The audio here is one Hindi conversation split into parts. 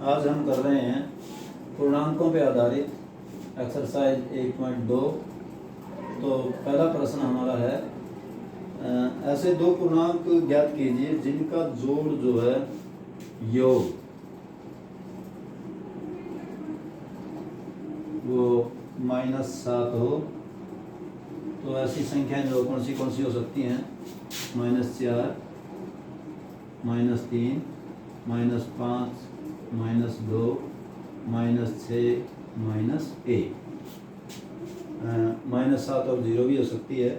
आज हम कर रहे हैं पूर्णांकों पे आधारित एक्सरसाइज 1.2। तो पहला प्रश्न हमारा है ऐसे दो पूर्णांक ज्ञात कीजिए जिनका जोड़ जो है योग वो -7 हो। तो ऐसी संख्याएं जो कौन सी हो सकती हैं? -4, -3, -5, -2, -6, -1। -7 और 0 भी हो सकती है।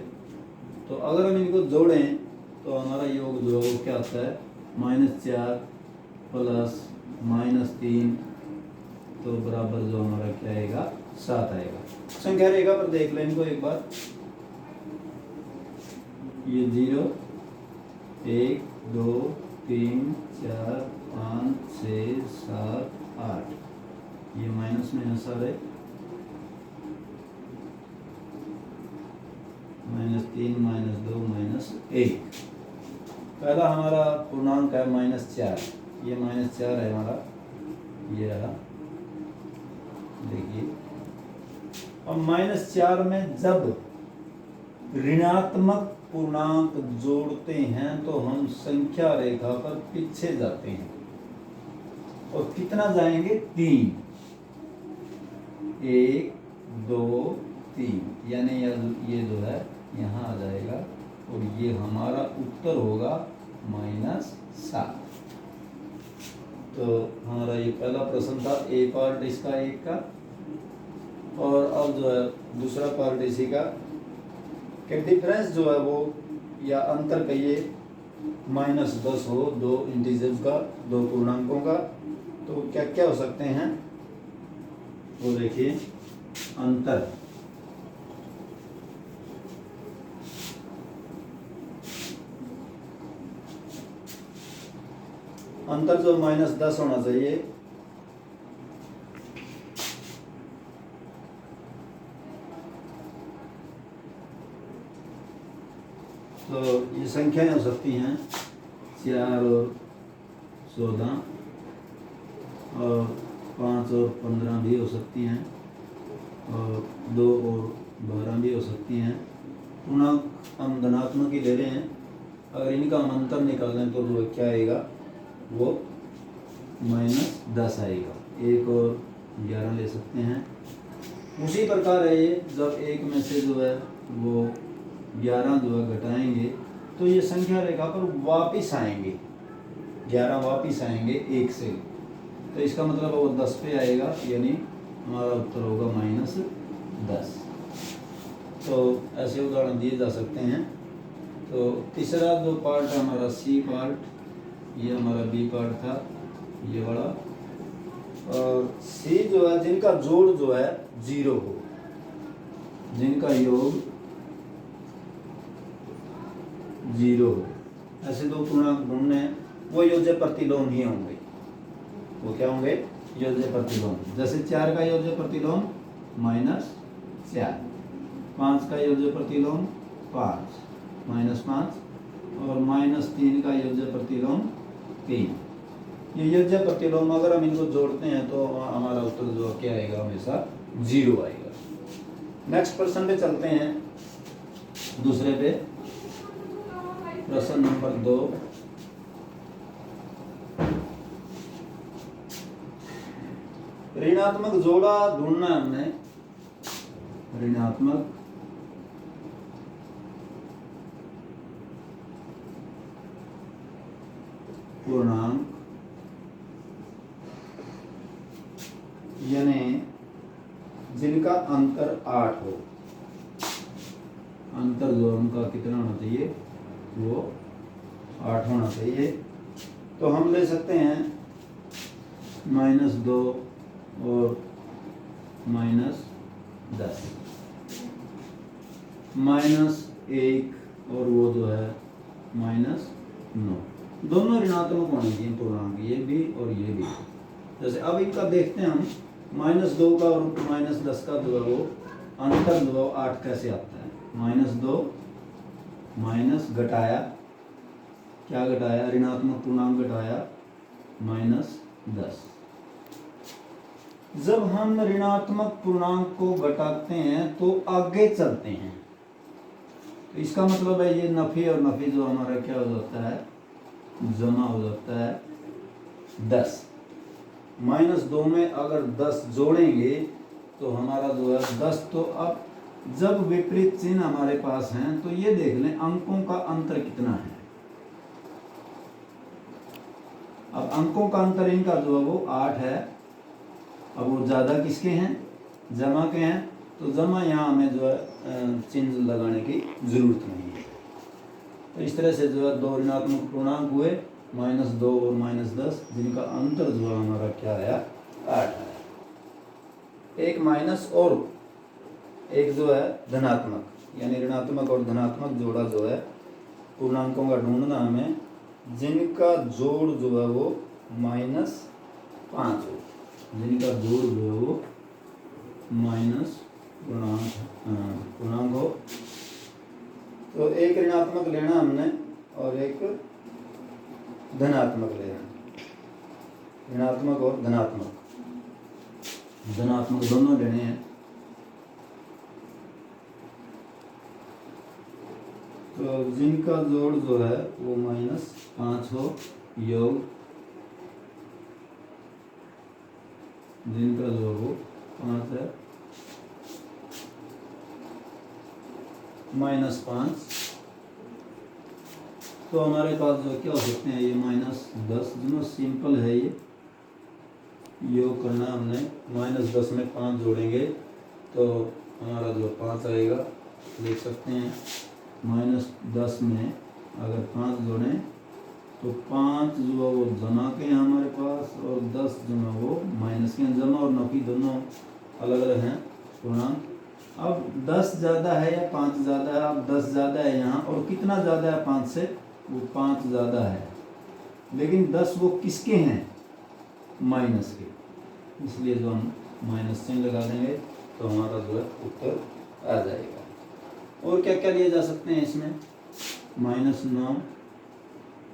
तो अगर हम इनको जोड़ें तो हमारा योग जो है वो क्या आता है? -4 प्लस -3 तो बराबर जो हमारा क्या आएगा? 7 आएगा। संख्या रेखा पर देख लें इनको एक बार। ये 0, 1, 2, 3, 4, 5, 6, 7, 8। ये माइनस में है सारे, -3, -2, -1। पहला हमारा पूर्णांक है -4। ये -4 है हमारा, ये रहा। देखिए अब -4 में जब ऋणात्मक पूर्णांक जोड़ते हैं तो हम संख्या रेखा पर पीछे जाते हैं और कितना जाएंगे? 3। 1, 2, 3 यानी ये जो है यहाँ आ जाएगा और ये हमारा उत्तर होगा -7। तो हमारा ये पहला प्रश्न था, ए पार्ट इसका 1 का। और अब जो है दूसरा पार्ट इसी का कि डिफरेंस जो है वो या अंतर कहिए -10 हो दो इंटीजर्स का, दो पूर्णांकों का। तो क्या क्या हो सकते हैं वो देखिए। अंतर जो -10 होना चाहिए। तो ये संख्याएं हो सकती हैं 4 और 14 और 5 और 15 भी हो सकती हैं और 2 और 12 भी हो सकती हैं। पूर्णांक हम धनात्मक ही ले रहे हैं। अगर इनका हम अंतर निकालें तो जो क्या आएगा वो -10 आएगा। 1 और 11 ले सकते हैं। उसी प्रकार है ये, जब एक में से जो है वो 11 जो है घटाएंगे तो ये संख्या रेखा पर वापिस आएंगे, 11 वापिस आएंगे 1 से। तो इसका मतलब वो 10 पे आएगा, यानी हमारा उत्तर होगा -10। तो ऐसे उदाहरण दिए जा सकते हैं। तो तीसरा जो पार्ट है हमारा सी पार्ट, ये हमारा बी पार्ट था ये बड़ा। और सी जो है जिनका जोड़ जो है 0 हो, जिनका योग 0 हो, ऐसे दो पूर्णांक ढूंढने हैं। वो योज्य प्रतिलोम ही होंगे। वो क्या होंगे? योज्य प्रतिलोम। जैसे 4 का योज्य प्रतिलोम -4, 5 का योज्य प्रतिलोम 5, -5 और -3 का योज्य प्रतिलोम 3। ये योज्य प्रतिलोम अगर हम इनको जोड़ते हैं तो हमारा उत्तर जो क्या आएगा? हमेशा 0 आएगा। नेक्स्ट प्रश्न पे चलते हैं, दूसरे पे। प्रश्न नंबर 2। ऋणात्मक जोड़ा ढूंढना है हमने। ऋणात्मक पूर्णांक यानी जिनका अंतर 8 हो। अंतर जो उनका कितना होना चाहिए? वो 8 होना चाहिए। तो हम ले सकते हैं -2 और -10, -1 और वो जो है -9। दोनों ऋणात्मक होने चाहिए पूर्णांक, ये भी और ये भी। जैसे अब इनका देखते हैं हम, -2 का और -10 का जो है वो अंतर जो है 8 कैसे आता है? -2 माइनस घटाया, क्या घटाया? ऋणात्मक पूर्णांक घटाया -10। जब हम ऋणात्मक पूर्णांक को घटाते हैं तो आगे चलते हैं, तो इसका मतलब है ये नफी और नफी जो हमारा क्या हो जाता है, जमा हो जाता है 10। -2 में अगर 10 जोड़ेंगे तो हमारा जो है 10, तो अब जब विपरीत चिन्ह हमारे पास हैं तो ये देख लें अंकों का अंतर कितना है। अब अंकों का अंतर इनका जो है वो 8 है। अब वो ज़्यादा किसके हैं, जमा के हैं, तो जमा यहाँ हमें जो है चिन्ह लगाने की ज़रूरत नहीं है। तो इस तरह से जो है दो ऋणात्मक पूर्णांक हुए -2 और -10, जिनका अंतर जो है हमारा क्या आया, 8 आया। एक माइनस और एक जो है धनात्मक, यानी ऋणात्मक और धनात्मक जोड़ा जो है पूर्णांकों का ढूंढना हमें, जिनका जोड़ जो है वो -5 हो, जिनका जोड़ जो है वो माइनस पूर्णांक हो। तो एक ऋणात्मक लेना हमने और एक धनात्मक लेना, ऋणात्मक और धनात्मक दोनों लेने हैं। तो जिनका जोड़ जो है वो -5 हो, योग जिनका जो वो 5 है, -5, तो हमारे पास जो क्या हो सकते हैं, ये -10, दोनों सिंपल है। ये योग करना हमने, -10 में 5 जोड़ेंगे तो हमारा जो 5 आएगा, देख सकते हैं। -10 में अगर 5 जोड़ें तो 5 जो है वो जमा के हैं हमारे पास, और 10 जो है वो माइनस के हैं। जमा और नफी दोनों अलग अलग हैं पूर्णांक। अब 10 ज़्यादा है या 5 ज़्यादा है, अब 10 ज़्यादा है यहाँ, और कितना ज़्यादा है 5 से, वो 5 ज़्यादा है, लेकिन 10 वो किसके हैं, माइनस के, इसलिए जो हम माइनस चिन्ह लगा देंगे तो हमारा जो है उत्तर आ जाएगा। और क्या क्या लिए जा सकते हैं इसमें, -9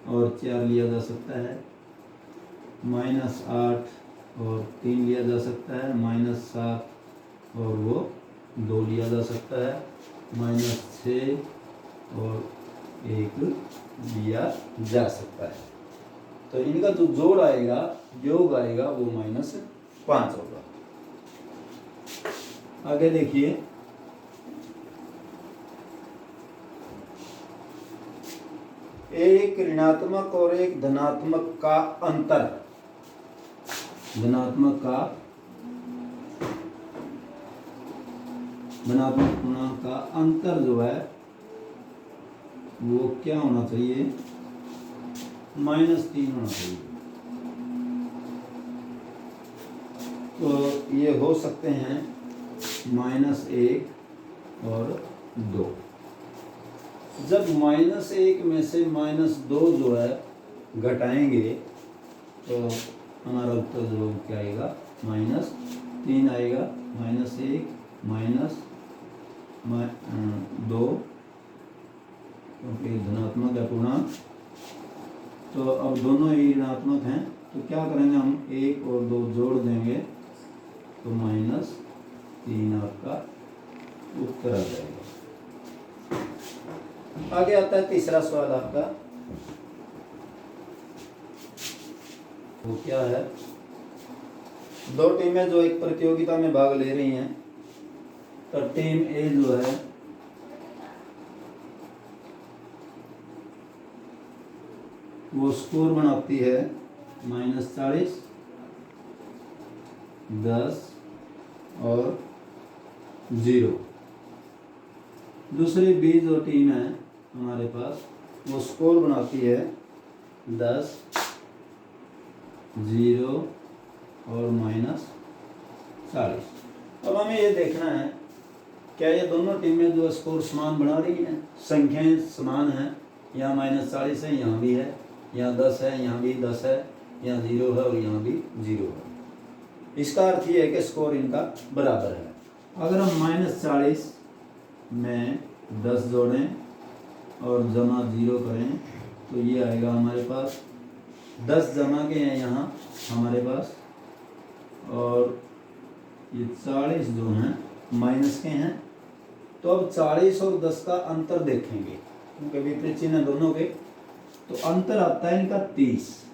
और 4 लिया जा सकता है, -8 और 3 लिया जा सकता है, -7 और वो 2 लिया जा सकता है, -6 और 1 लिया जा सकता है। तो इनका जो जोड़ आएगा, योग आएगा, वो -5 होगा। आगे देखिए, एक ऋणात्मक और एक धनात्मक का अंतर, धनात्मक पूर्णांक का अंतर जो है वो क्या होना चाहिए, -3 होना चाहिए। तो ये हो सकते हैं -1 और 2। जब -1 में से -2 जो है घटाएंगे तो हमारा उत्तर जो क्या आएगा, -3 आएगा। -1 -2, क्योंकि धनात्मक है पूर्णांक, तो अब दोनों ही ऋणात्मक हैं, तो क्या करेंगे हम, 1 और 2 जोड़ देंगे तो -3 आपका उत्तर आ जाएगा। आगे आता है तीसरा सवाल आपका, वो क्या है, दो टीमें जो एक प्रतियोगिता में भाग ले रही हैं, तो टीम ए जो है वो स्कोर बनाती है -40, 10 और 0। दूसरी बी जो टीम है हमारे पास, वो स्कोर बनाती है 10, 0 और -40। अब हमें ये देखना है क्या ये दोनों टीमें जो स्कोर समान बना रही हैं, संख्याएं समान हैं, यहाँ -40 है, यहाँ भी है, यहाँ 10 है, यहाँ भी 10 है, यहाँ 0 है और यहाँ भी 0 है। इसका अर्थ ये है कि स्कोर इनका बराबर है। अगर हम -40 में 10 जोड़ें और जमा 0 करें तो ये आएगा हमारे पास, 10 जमा के हैं यहाँ हमारे पास, और ये 40 जो हैं माइनस के हैं। तो अब 40 और 10 का अंतर देखेंगे, क्योंकि विपरीत चिन्ह दोनों के, तो अंतर आता है इनका 30।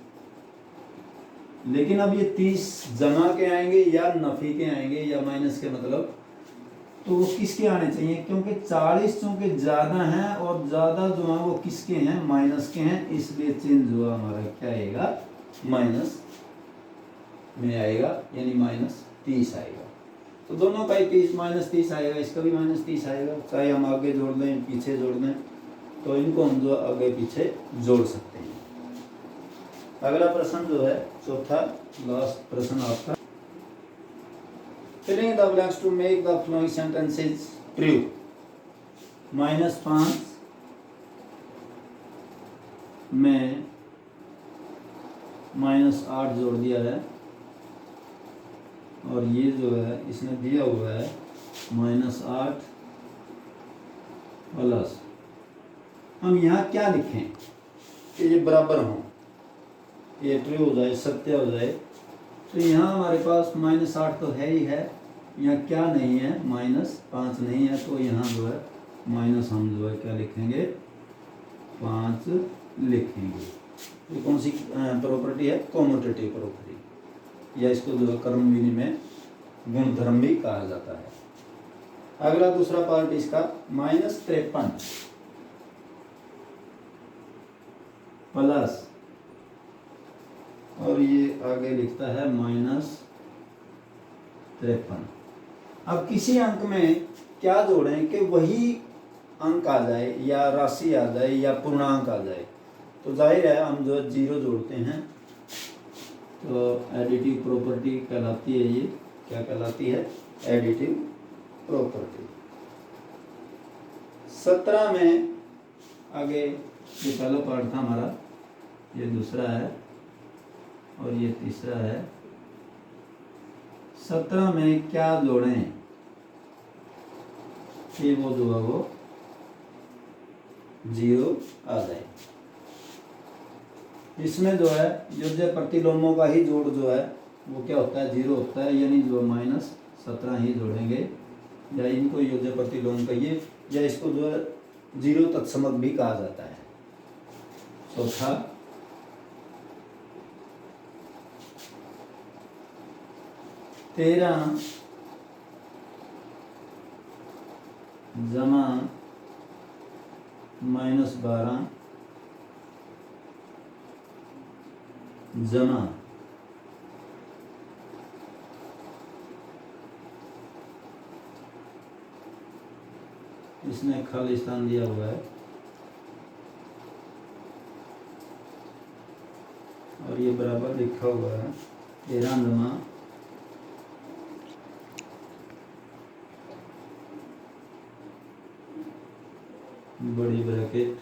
लेकिन अब ये 30 जमा के आएंगे या नफी के आएंगे या माइनस के, मतलब तो वो किसके आने चाहिए, क्योंकि 40 चूंकि ज्यादा हैं और ज्यादा जो है वो किसके हैं, माइनस के हैं, इसलिए चिन्ह जो हमारा क्या आएगा, माइनस में आएगा, यानी -30 आएगा। तो दोनों का ही 30 -30 आएगा, इसका भी -30 आएगा, चाहे हम आगे जोड़ दें पीछे जोड़ दें, तो इनको हम जो आगे पीछे जोड़ सकते हैं। अगला प्रश्न जो है चौथा लास्ट प्रश्न आपका, filling the blanks to make the following sentences true। -5 में -8 जोड़ दिया है, और ये जो है इसने दिया हुआ है -8 प्लस, हम यहाँ क्या लिखें कि ये बराबर हों, ये ट्रू हो जाए, सत्य हो जाए। तो यहाँ हमारे पास -8 तो है ही है, यहाँ क्या नहीं है, -5 नहीं है, तो यहाँ जो है माइनस हम जो है क्या लिखेंगे, 5 लिखेंगे। ये कौन सी प्रॉपर्टी है, कॉम्यूटेटिव प्रॉपर्टी, या इसको जो है कर्म विनिमय गुणधर्म भी कहा जाता है। अगला दूसरा पार्ट इसका -53 प्लस, और ये आगे लिखता है -53। अब किसी अंक में क्या जोड़ें कि वही अंक आ जाए या राशि आ जाए या पूर्णांक आ जाए, तो जाहिर है हम जो 0 जोड़ते हैं, तो एडिटिव प्रॉपर्टी कहलाती है। ये क्या कहलाती है, एडिटिव प्रॉपर्टी। 17 में आगे ये पहला पार्ट था हमारा, ये दूसरा है और ये तीसरा है। 17 में क्या जोड़ें कि वो जो है वो 0 आ जाए। इसमें जो है योज्य प्रतिलोमों का ही जोड़ जो है वो क्या होता है, 0 होता है, यानी जो -17 ही जोड़ेंगे, या इनको योज्य प्रतिलोम कहिए, या इसको जो है 0 तत्समक भी कहा जाता है। चौथा -13 जमा -12 जमा इसने खाली स्थान दिया हुआ है, और ये बराबर लिखा हुआ है 13 जमा बड़ी ब्रैकेट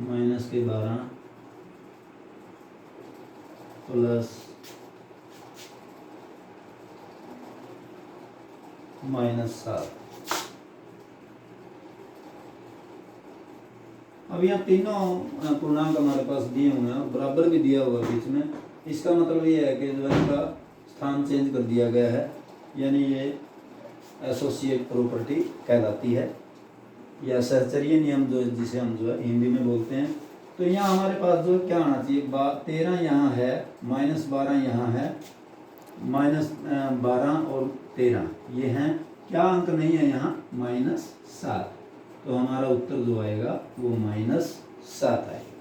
-12 प्लस -7। अब यहाँ तीनों पूर्णांक हमारे पास दिए हुए हैं, बराबर भी दिया हुआ है बीच में। इसका मतलब ये है कि जो इनका स्थान चेंज कर दिया गया है, यानी ये एसोसिएट प्रॉपर्टी कहलाती है, या सहचर्य नियम जो जिसे हम जो है हिंदी में बोलते हैं। तो यहाँ हमारे पास जो क्या आना चाहिए, 13 यहाँ है, -12 यहाँ है, -12 और 13 ये हैं, क्या अंक नहीं है यहाँ, -7। तो हमारा उत्तर जो आएगा वो -7 आएगा।